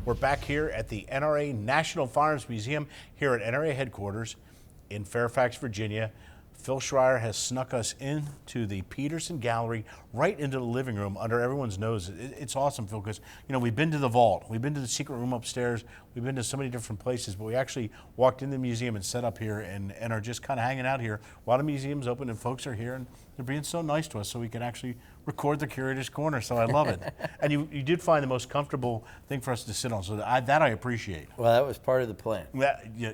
We're back here at the NRA National Firearms Museum here at NRA headquarters in Fairfax, Virginia. Phil Schreier has snuck us into the Peterson Gallery, right into the living room under everyone's nose. It's awesome, Phil, because we've been to the vault, we've been to the secret room upstairs, we've been to so many different places, but we actually walked in the museum and set up here and are just kind of hanging out here while the museum's open and folks are here and they're being so nice to us so we can actually record the Curator's Corner, so I love it. And you did find the most comfortable thing for us to sit on, so that I appreciate. Well, that was part of the plan.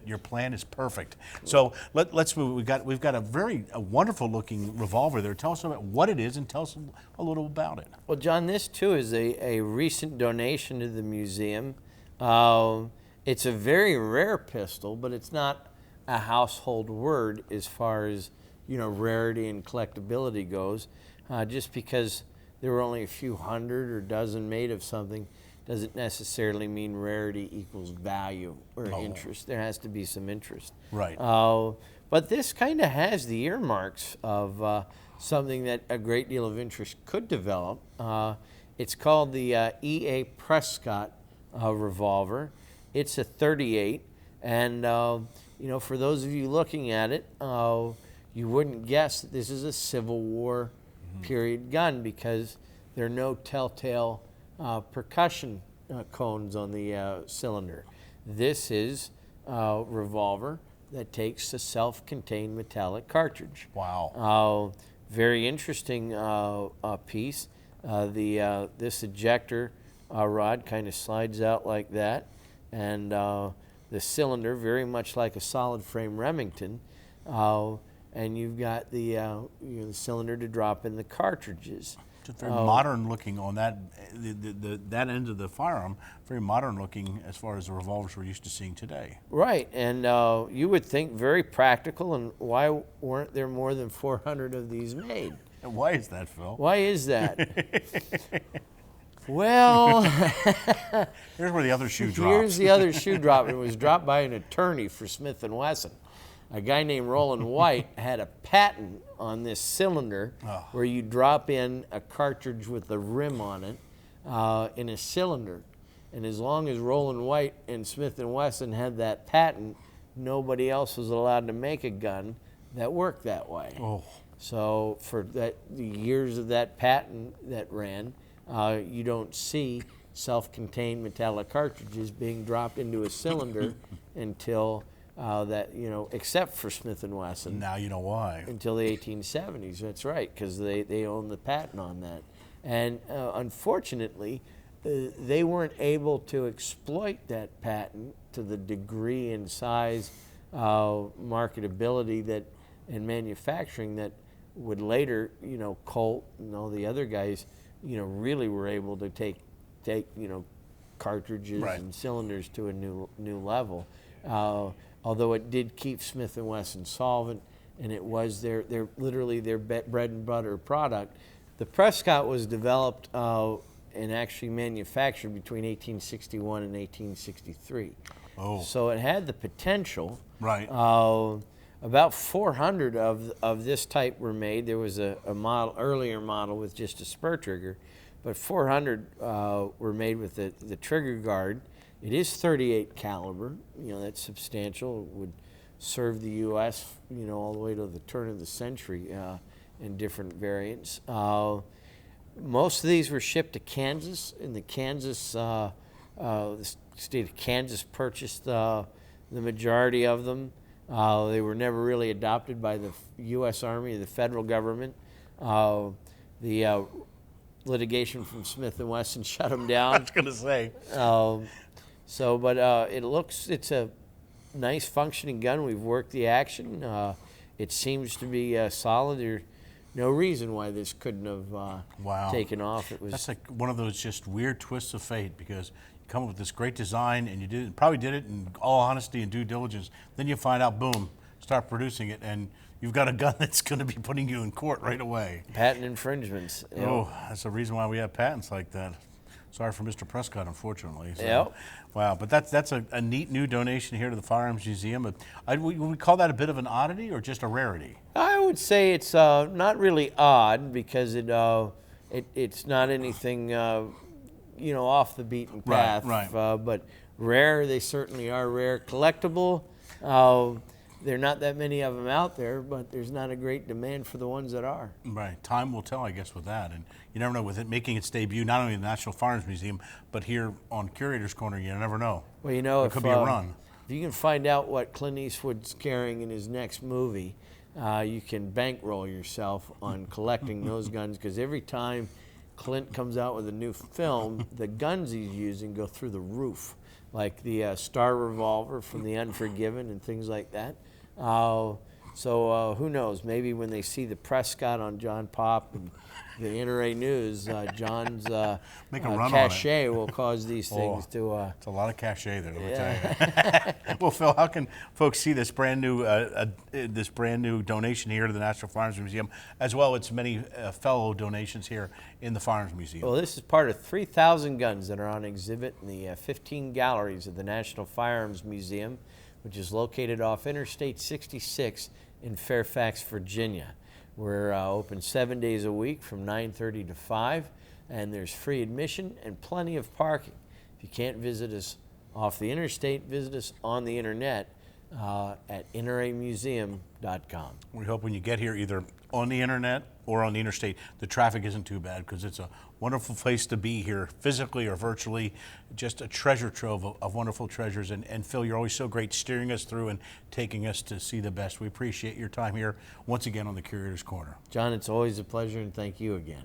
Your plan is perfect. So let's move. We've got a wonderful looking revolver there. Tell us about what it is and tell us a little about it. Well, John, this too is a recent donation to the museum. It's a very rare pistol, but it's not a household word as far as rarity and collectibility goes. Just because there were only a few hundred or dozen made of something doesn't necessarily mean rarity equals value or interest. There has to be some interest. Right. But this kind of has the earmarks of something that a great deal of interest could develop. It's called the E.A. Prescott Revolver. It's a .38, and for those of you looking at it, you wouldn't guess that this is a Civil War period gun because there are no telltale percussion cones on the cylinder. This is a revolver that takes a self-contained metallic cartridge. Wow. Very interesting piece. This ejector rod kind of slides out like that, and the cylinder very much like a solid frame Remington. And you've got the cylinder to drop in the cartridges. Just very modern looking on that that end of the firearm. Very modern looking as far as the revolvers we're used to seeing today. Right, and you would think very practical. And why weren't there more than 400 of these made? And why is that, Phil? Why is that? Well, here's where the other shoe drops. Here's the other shoe drop. It was dropped by an attorney for Smith & Wesson. A guy named Roland White had a patent on this cylinder where you drop in a cartridge with a rim on it in a cylinder. And as long as Roland White and Smith & Wesson had that patent, nobody else was allowed to make a gun that worked that way. Oh. So for the years of that patent that ran, you don't see self-contained metallic cartridges being dropped into a cylinder until except for Smith & Wesson. Now you know why. Until the 1870s, that's right, because they own the patent on that. And unfortunately, they weren't able to exploit that patent to the degree and size, marketability and manufacturing that would later, Colt and all the other guys, really were able to take cartridges and cylinders to a new level. Although it did keep Smith & Wesson solvent, and it was literally their bread and butter product. The Prescott was developed and actually manufactured between 1861 and 1863. Oh. So it had the potential. Right. About 400 of this type were made. There was a earlier model with just a spur trigger, but 400 were made with the trigger guard. It is .38 caliber. That's substantial. It would serve the U.S. all the way to the turn of the century in different variants. Most of these were shipped to Kansas, and the state of Kansas purchased the majority of them. They were never really adopted by the U.S. Army or the federal government. The litigation from Smith & Wesson shut them down. I was going to say. It's a nice functioning gun. We've worked the action. It seems to be solid. There's no reason why this couldn't have taken off. That's like one of those just weird twists of fate, because you come up with this great design and you probably did it in all honesty and due diligence. Then you find out, boom, start producing it, and you've got a gun that's going to be putting you in court right away. Patent infringements. Oh, that's the reason why we have patents like that. Sorry for Mr. Prescott, unfortunately. So, yep. Wow, but that's a neat new donation here to the Firearms Museum. Would we call that a bit of an oddity or just a rarity? I would say it's not really odd, because it's not anything off the beaten Right, path. right. But rare, they certainly are rare. Collectible, there are not that many of them out there, but there's not a great demand for the ones that are. Right. Time will tell, I guess, with that. And you never know, with it making its debut, not only in the National Firearms Museum, but here on Curator's Corner, you never know. Well, it could be a run. If you can find out what Clint Eastwood's carrying in his next movie, you can bankroll yourself on collecting those guns, because every time Clint comes out with a new film, the guns he's using go through the roof, like the Star Revolver from The Unforgiven and things like that. So who knows? Maybe when they see the Prescott on John Popp and the NRA News, John's Make a run cachet will cause these things to. It's a lot of cachet there, let me tell you. Well, Phil, how can folks see this brand new donation here to the National Firearms Museum, as well as many fellow donations here in the Firearms Museum? Well, this is part of 3,000 guns that are on exhibit in the 15 galleries of the National Firearms Museum, which is located off Interstate 66 in Fairfax, Virginia. We're open 7 days a week from 9:30 to 5, and there's free admission and plenty of parking. If you can't visit us off the interstate, visit us on the internet at nramuseum.com. We hope when you get here, either on the internet or on the interstate, the traffic isn't too bad, because it's a wonderful place to be here, physically or virtually. Just a treasure trove of wonderful treasures. And Phil, you're always so great steering us through and taking us to see the best. We appreciate your time here once again on the Curator's Corner. John, it's always a pleasure, and thank you again.